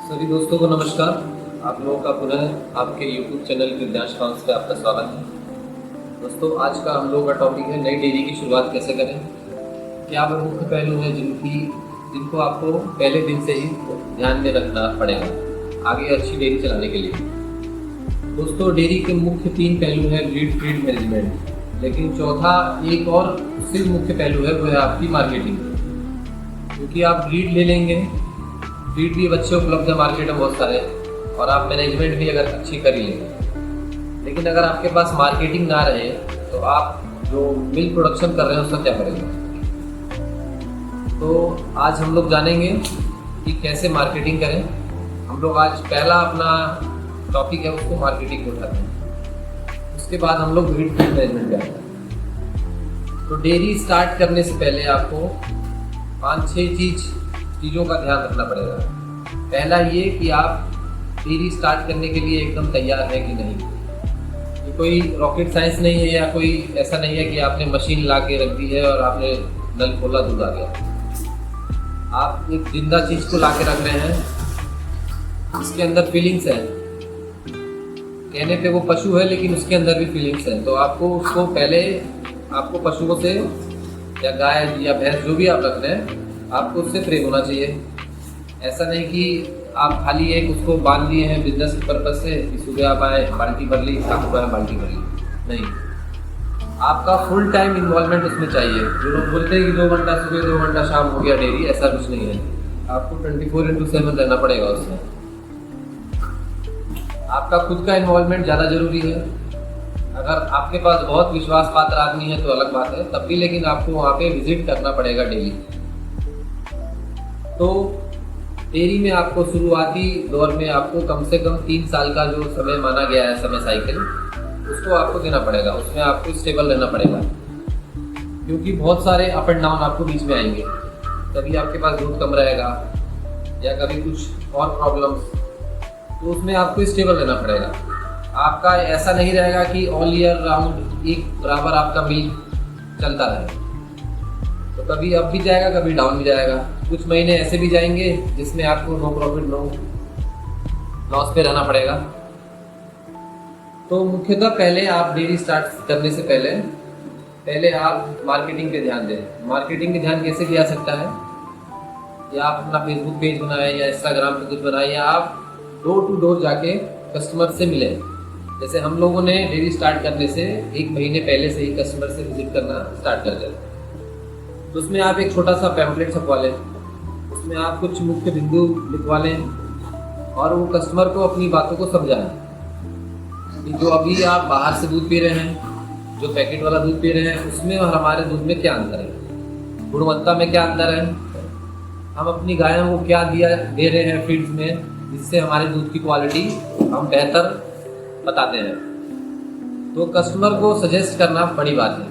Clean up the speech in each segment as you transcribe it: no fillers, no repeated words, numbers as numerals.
सभी दोस्तों को नमस्कार। आप लोगों का पुनः आपके YouTube चैनल विद्यांश फार्म्स पे आपका स्वागत है। दोस्तों, आज का हम लोगों का टॉपिक है नई डेयरी की शुरुआत कैसे करें। क्या वो मुख्य पहलू हैं जिनको आपको पहले दिन से ही ध्यान में रखना पड़ेगा आगे अच्छी डेयरी चलाने के लिए। दोस्तों, डेयरी के मुख्य 3 पहलू हैं ब्रीड फीड मैनेजमेंट, लेकिन चौथा एक और सिर्फ मुख्य पहलू है, वो है आपकी मार्केटिंग। क्योंकि आप ब्रीड ले लेंगे, ब्रीड भी अच्छे उपलब्ध है मार्केट में बहुत सारे, और आप मैनेजमेंट भी अगर अच्छी कर ही लेंगे, लेकिन अगर आपके पास मार्केटिंग ना रहे तो आप जो मिल्क प्रोडक्शन कर रहे हैं उसका क्या करेंगे। तो आज हम लोग जानेंगे कि कैसे मार्केटिंग करें। हम लोग आज पहला अपना टॉपिक है उसको मार्केटिंग को उठाते हैं, उसके बाद हम लोग ब्रीड फीड मैनेजमेंट पे आते हैं। तो डेयरी स्टार्ट करने से पहले आपको 5-6 चीज़ों का ध्यान रखना पड़ेगा। पहला ये कि आप डेयरी स्टार्ट करने के लिए एकदम तैयार हैं कि नहीं। ये कोई रॉकेट साइंस नहीं है, या कोई ऐसा नहीं है कि आपने मशीन ला के रख दी है और आपने नल खोला दूध आ गया। आप एक जिंदा चीज़ को ला के रख रहे हैं, इसके अंदर फीलिंग्स है। कहने पे वो पशु है लेकिन उसके अंदर भी फीलिंग्स है। तो आपको उसको पहले आपको पशुओं से या गाय या भैंस जो भी आप रख रहे हैं, आपको उससे प्रेम होना चाहिए। ऐसा नहीं कि आप खाली एक उसको बांध लिए हैं बिजनेस पर्पज से कि सुबह आप आए बाल्टी भर ली, शाम को आए बाल्टी भर ली। नहीं, आपका फुल टाइम इन्वॉल्वमेंट उसमें चाहिए। जो लोग बोलते हैं कि 2 घंटा सुबह 2 घंटा शाम हो गया डेयरी, ऐसा कुछ नहीं है। आपको 24/7 रहना पड़ेगा उसमें। आपका खुद का इन्वॉल्वमेंट ज़्यादा जरूरी है। अगर आपके पास बहुत विश्वास पात्र आदमी है तो अलग बात है, तब भी लेकिन आपको वहाँ पे विजिट करना पड़ेगा डेली। तो डेयरी में आपको शुरुआती दौर में आपको कम से कम 3 साल का जो समय माना गया है, समय साइकिल, उसको आपको देना पड़ेगा। उसमें आपको स्टेबल रहना पड़ेगा, क्योंकि बहुत सारे अप एंड डाउन आपको बीच में आएंगे। कभी आपके पास दूध कम रहेगा या कभी कुछ और प्रॉब्लम्स, तो उसमें आपको स्टेबल रहना पड़ेगा। आपका ऐसा नहीं रहेगा कि ऑल ईयर राउंड एक बराबर आपका मिल्क चलता रहे। तो कभी अप भी जाएगा, कभी डाउन भी जाएगा। कुछ महीने ऐसे भी जाएंगे जिसमें आपको नो प्रॉफिट नो लॉस पे रहना पड़ेगा। तो मुख्यतः पहले आप डेयरी स्टार्ट करने से पहले आप मार्केटिंग पे ध्यान दें। मार्केटिंग पे ध्यान कैसे दिया सकता है, या आप अपना फेसबुक पेज बनाएं या इंस्टाग्राम पे कुछ बनाएं, या आप डोर टू डोर जाके कस्टमर से मिलें। जैसे हम लोगों ने डेयरी स्टार्ट करने से 1 महीने पहले से ही कस्टमर से विजिट करना स्टार्ट कर दिया। तो उसमें आप एक छोटा सा पैम्पलेट छपवा लें, उसमें आप कुछ मुख्य बिंदु लिखवा लें और वो कस्टमर को अपनी बातों को समझाएं कि जो अभी आप बाहर से दूध पी रहे हैं, जो पैकेट वाला दूध पी रहे हैं, उसमें और हमारे दूध में क्या अंतर है, गुणवत्ता में क्या अंतर है, हम अपनी गायों को क्या दे रहे हैं फीड्स में, जिससे हमारे दूध की क्वालिटी हम बेहतर बताते हैं। तो कस्टमर को सजेस्ट करना बड़ी बात है,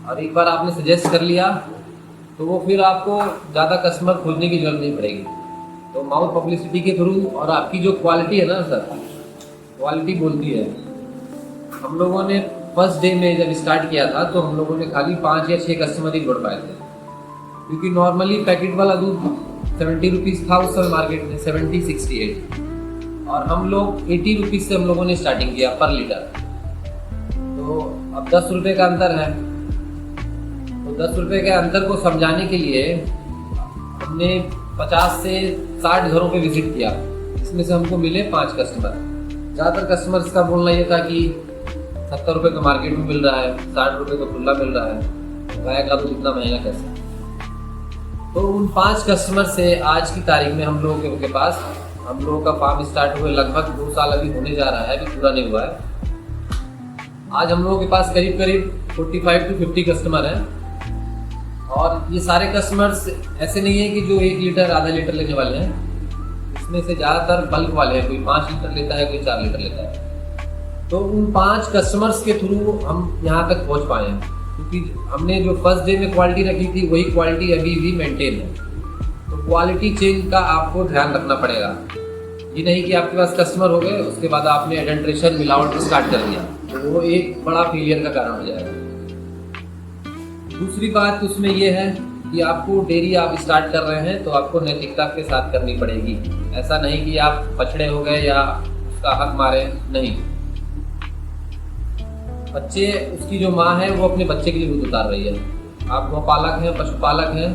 और एक बार आपने सजेस्ट कर लिया तो वो फिर आपको ज़्यादा कस्टमर खोजने की जरूरत नहीं पड़ेगी। तो माउथ पब्लिसिटी के थ्रू, और आपकी जो क्वालिटी है ना सर, क्वालिटी बोलती है। हम लोगों ने फर्स्ट डे में जब स्टार्ट किया था तो हम लोगों ने खाली 5 या 6 कस्टमर ही जोड़ पाए थे, क्योंकि नॉर्मली पैकेट वाला दूध 70 रुपीज़ था उस समय मार्केट में, 70-68, और हम लोग 80 रुपीज़ से हम लोगों ने स्टार्टिंग किया पर लीटर। तो अब 10 रुपये का अंतर है। तो 10 रुपये के अंतर को समझाने के लिए हमने 50 से 60 घरों पे विजिट किया, इसमें से हमको मिले 5 कस्टमर। ज़्यादातर कस्टमर्स का बोलना ये था कि 70 रुपये तो मार्केट में मिल रहा है, 60 रुपये तो खुला मिल रहा है, गाय का दूध इतना महंगा कैसे। तो उन 5 कस्टमर से आज की तारीख में हम लोगों के पास, हम लोगों का फार्म स्टार्ट हुए लगभग 2 साल अभी होने जा रहा है, अभी पूरा नहीं हुआ है। आज हम लोगों के पास करीब 45 to 50 कस्टमर हैं, और ये सारे कस्टमर्स ऐसे नहीं है कि जो 1 लीटर आधा लीटर लेने वाले हैं। इसमें से ज़्यादातर बल्क वाले हैं, कोई 5 लीटर लेता है, कोई 4 लीटर लेता है। तो उन 5 कस्टमर्स के थ्रू हम यहाँ तक पहुँच पाए हैं, क्योंकि हमने जो फर्स्ट डे में क्वालिटी रखी थी वही क्वालिटी अभी भी मेंटेन है। तो क्वालिटी चेंज का आपको ध्यान रखना पड़ेगा। ये नहीं कि आपके पास कस्टमर हो गए उसके बाद आपने एडल्ट्रेशन मिलावट स्टार्ट कर दिया, तो वो एक बड़ा फेलियर का कारण हो जाएगा। दूसरी बात उसमें ये है कि आपको डेयरी आप स्टार्ट कर रहे हैं तो आपको नैतिकता के साथ करनी पड़ेगी। ऐसा नहीं कि आप बछड़े हो गए या उसका हक मारे, नहीं। बच्चे, उसकी जो माँ है वो अपने बच्चे के लिए दूध उतार रही है। आप गौपालक हैं, पशुपालक हैं,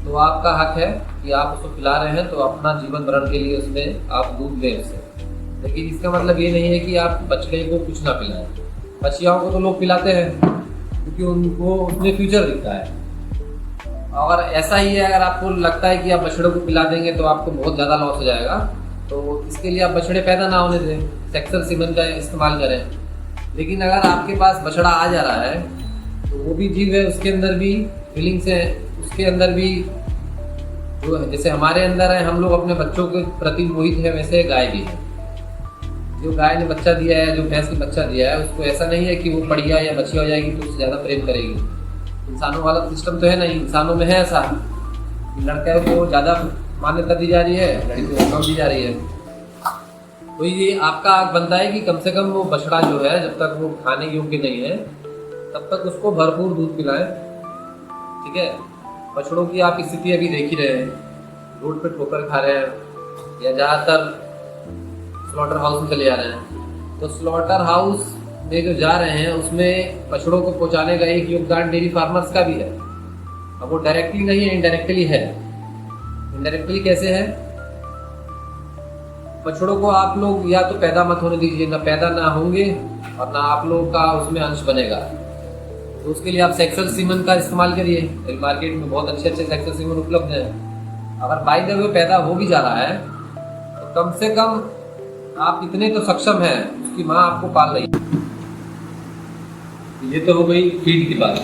तो आपका हक है कि आप उसको खिला रहे हैं तो अपना जीवन भरण के लिए उसमें आप दूध दें उससे। लेकिन इसका मतलब ये नहीं है कि आप बछड़े को कुछ ना पिलाएं। बछियाओं को तो लोग पिलाते हैं क्योंकि उनको उसमें फ्यूचर दिखता है। और ऐसा ही है, अगर आपको लगता है कि आप बछड़ों को पिला देंगे तो आपको बहुत ज़्यादा लॉस हो जाएगा, तो इसके लिए आप बछड़े पैदा ना होने दें, सेक्सुअल सीमन का इस्तेमाल करें। लेकिन अगर आपके पास बछड़ा आ जा रहा है तो वो भी जीव है, उसके अंदर भी फीलिंग्स हैं, उसके अंदर भी जो जैसे हमारे अंदर है, हम लोग अपने बच्चों के प्रति मोहित है, वैसे गाय भी है। जो गाय ने बच्चा दिया है, जो भैंस ने बच्चा दिया है, उसको ऐसा नहीं है कि वो बढ़िया या बछिया हो जाएगी तो उससे ज़्यादा प्रेम करेगी। इंसानों वाला सिस्टम तो है नहीं। इंसानों में है ऐसा, लड़के को ज़्यादा मान्यता दी जा रही है, लड़की को कम दी जा रही है। तो ये आपका हक बनता है कि कम से कम वो बछड़ा जो है, जब तक वो खाने योग्य नहीं है तब तक उसको भरपूर दूध पिलाएं। ठीक है। बछड़ों की आप स्थिति अभी देख ही रहे हैं, रोड पे ठोकर खा रहे हैं या ज़्यादातर स्लॉटर हाउस में चले जा रहे हैं। तो स्लॉटर हाउस में जो जा रहे हैं उसमें बछड़ों को पहुंचाने का एक योगदान डेयरी फार्मर्स का भी है। अब वो डायरेक्टली नहीं है, इनडायरेक्टली है। इनडायरेक्टली कैसे है? बछड़ों को आप लोग या तो पैदा मत होने दीजिए, ना पैदा ना होंगे और ना आप लोग का उसमें अंश बनेगा। तो उसके लिए आप सेक्सुअल सीमन का इस्तेमाल करिए। मार्केट में बहुत अच्छे अच्छे सेक्सुअल सीमन उपलब्ध हैं। अगर बाय द वे पैदा हो भी जा रहा है तो कम से कम आप इतने तो सक्षम हैं, उसकी माँ आपको पाल रही है। ये तो हो गई फीड की बात।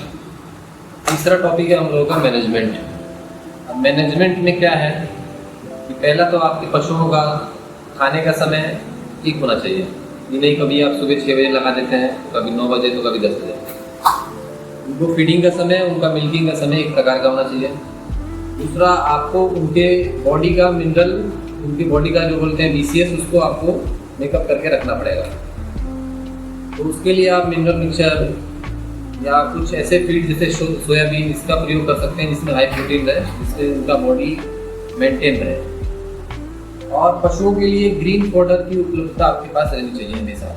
तीसरा टॉपिक है हम लोगों का मैनेजमेंट। अब मैनेजमेंट में क्या है कि पहला तो आपके पशुओं का खाने का समय ठीक होना चाहिए। ये नहीं कभी आप सुबह 6 बजे लगा देते हैं, कभी 9 बजे तो कभी 10 बजे। उनको फीडिंग का समय, उनका मिल्किंग का समय एक प्रकार का होना चाहिए। दूसरा, आपको उनके बॉडी का मिनरल, उनकी बॉडी का जो बोलते हैं BCS, उसको आपको मेकअप करके रखना पड़ेगा। तो उसके लिए आप मिनरल मिक्सचर या कुछ ऐसे फीड जैसे सोयाबीन, इसका प्रयोग कर सकते हैं जिसमें हाई प्रोटीन रहे, जिससे उनका बॉडी मेंटेन रहे। और पशुओं के लिए ग्रीन पाउडर की उपलब्धता आपके पास रहनी चाहिए हमेशा।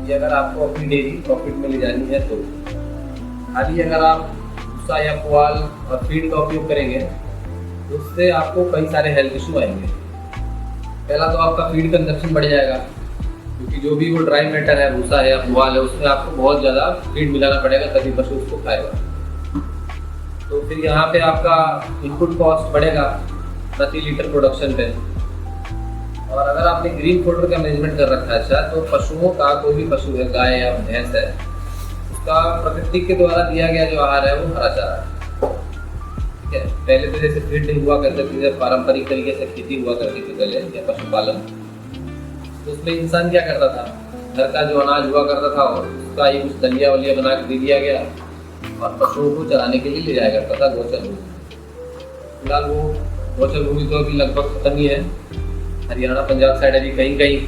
ये अगर आपको अपनी डेयरी प्रॉफिट में ले जानी है तो खाली अगर आप भूसा या पुआल और फीड का उपयोग करेंगे तो उससे आपको कई सारे हेल्थ इशू आएंगे। पहला तो आपका फीड कंजप्शन बढ़ जाएगा, क्योंकि जो भी वो ड्राई मैटर है, भूसा है या पुआल है, उसमें आपको बहुत ज़्यादा फीड मिलाना पड़ेगा तभी पशु उसको खाएगा। तो फिर यहाँ पे आपका इनपुट कॉस्ट बढ़ेगा प्रति लीटर प्रोडक्शन पे। और अगर आपने ग्रीन पाउडर का मैनेजमेंट कर रखा है अच्छा, तो पशुओं का, कोई भी पशु है, गाय या भैंस है, उसका प्रकृति के द्वारा दिया गया जो आहार है वो हरा चारा है। ठीक है। पहले तो जैसे फीड नहीं हुआ करते थे, जब पारंपरिक तरीके से खेती हुआ करती थी पहले, या पशुपालन, तो उसमें इंसान क्या करता था, घर का जो अनाज हुआ करता था उसका ही कुछ दलिया वलिया बना के दे दिया गया और पशुओं को चराने के लिए ले जाया करता था गोचर भूमि। फिलहाल वो गोचर भूमि तो अभी लगभग खत्म ही है। हरियाणा पंजाब साइड अभी कहीं कहीं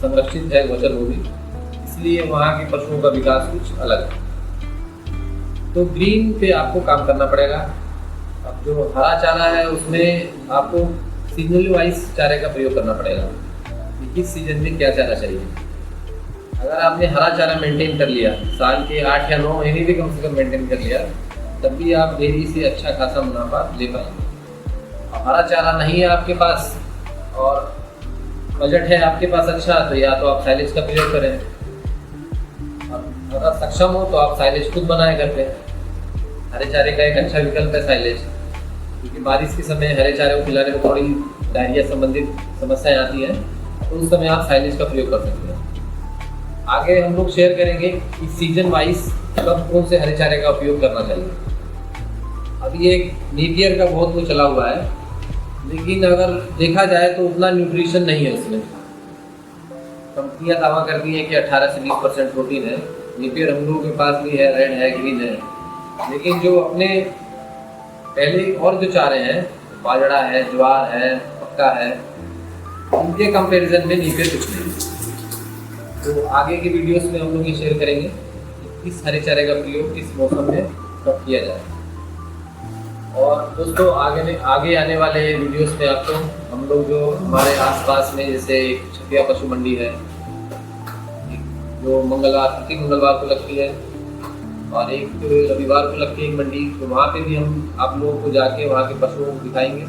संरक्षित है गोचर भूमि, इसलिए वहाँ के पशुओं का विकास कुछ अलग है। तो ग्रीन पे आपको काम करना पड़ेगा। अब जो हरा चारा है उसमें आपको सीजनल वाइज चारे का प्रयोग करना पड़ेगा, किस सीजन में क्या चारा चाहिए। अगर आपने हरा चारा मेंटेन कर लिया, साल के 8 या 9 महीने भी कम से कम मेंटेन कर लिया, तब भी आप डेयरी से अच्छा खासा मुनाफा ले पाएंगे। अब हरा चारा नहीं है आपके पास और बजट है आपके पास अच्छा, तो या तो आप साइलेज का प्रयोग करें, और अगर सक्षम हो तो आप साइलेज खुद बनाए घर पे। हरे चारे का एक अच्छा विकल्प है साइलेज, क्योंकि बारिश के समय हरे चारे को खिलाने में थोड़ी डायरिया संबंधित समस्याएं आती हैं, तो उस समय आप साइलेज का प्रयोग कर सकते हैं। आगे हम लोग शेयर करेंगे कि सीजन वाइज कब कौन से हरे चारे का उपयोग करना चाहिए। अभी एक नेपियर का बहुत वो चला हुआ है, लेकिन अगर देखा जाए तो उतना न्यूट्रिशन नहीं है उसमें। कंपनियां दावा करती हैं कि 18 से 20% प्रोटीन है। नेपियर हम लोगों के पास भी है, रेड है, ग्रीन है, लेकिन जो अपने पहले और जो चारे हैं, बाजरा है, ज्वार है, मक्का है, उनके कंपैरिजन में नेपियर कुछ नहीं। तो आगे के वीडियोस में हम लोग ये शेयर करेंगे कि किस हरे चारे का प्रयोग किस मौसम में कब किया जाए। और दोस्तों आगे आने वाले वीडियोस में आपको हम लोग जो हमारे आसपास में जैसे एक छतिया पशु मंडी है जो प्रति मंगलवार को लगती है और एक रविवार को लगती है एक मंडी, तो वहाँ पे भी हम आप लोगों को जाके वहाँ के पशुओं को दिखाएंगे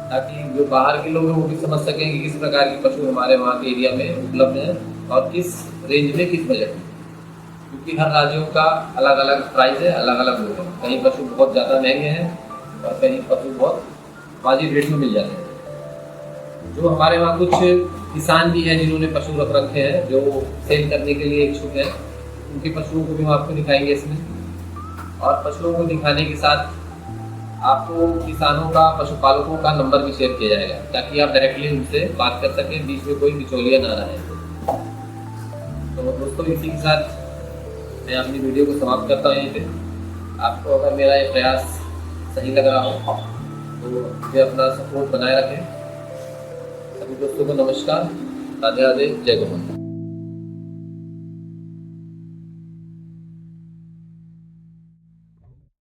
ताकि जो बाहर के लोग हैं वो भी समझ सकें कि किस प्रकार के पशु हमारे वहाँ के एरिया में उपलब्ध हैं और किस रेंज में, किस बजट में। क्योंकि हर राज्यों का अलग अलग प्राइस है, अलग अलग लोग हैं। कहीं पशु बहुत ज़्यादा महंगे हैं और कहीं पशु बहुत वाजिब रेट में मिल जाते हैं। जो हमारे वहाँ कुछ किसान भी हैं जिन्होंने पशु रख रखे हैं जो सेल करने के लिए इच्छुक हैं, उनके पशुओं को भी हम आपको दिखाएंगे इसमें। और पशुओं को दिखाने के साथ आपको किसानों का, पशुपालकों का नंबर भी शेयर किया जाएगा ताकि आप डायरेक्टली उनसे बात कर सकें, बीच में कोई बिचौलिया ना रहे। तो दोस्तों इसी के साथ मैं अपनी वीडियो को समाप्त करता हूँ यहीं पे। आपको अगर मेरा ये प्रयास सही लग रहा हो तो मुझे अपना सपोर्ट बनाए रखें। सभी दोस्तों को नमस्कार, राधे राधे, जय गोमाता।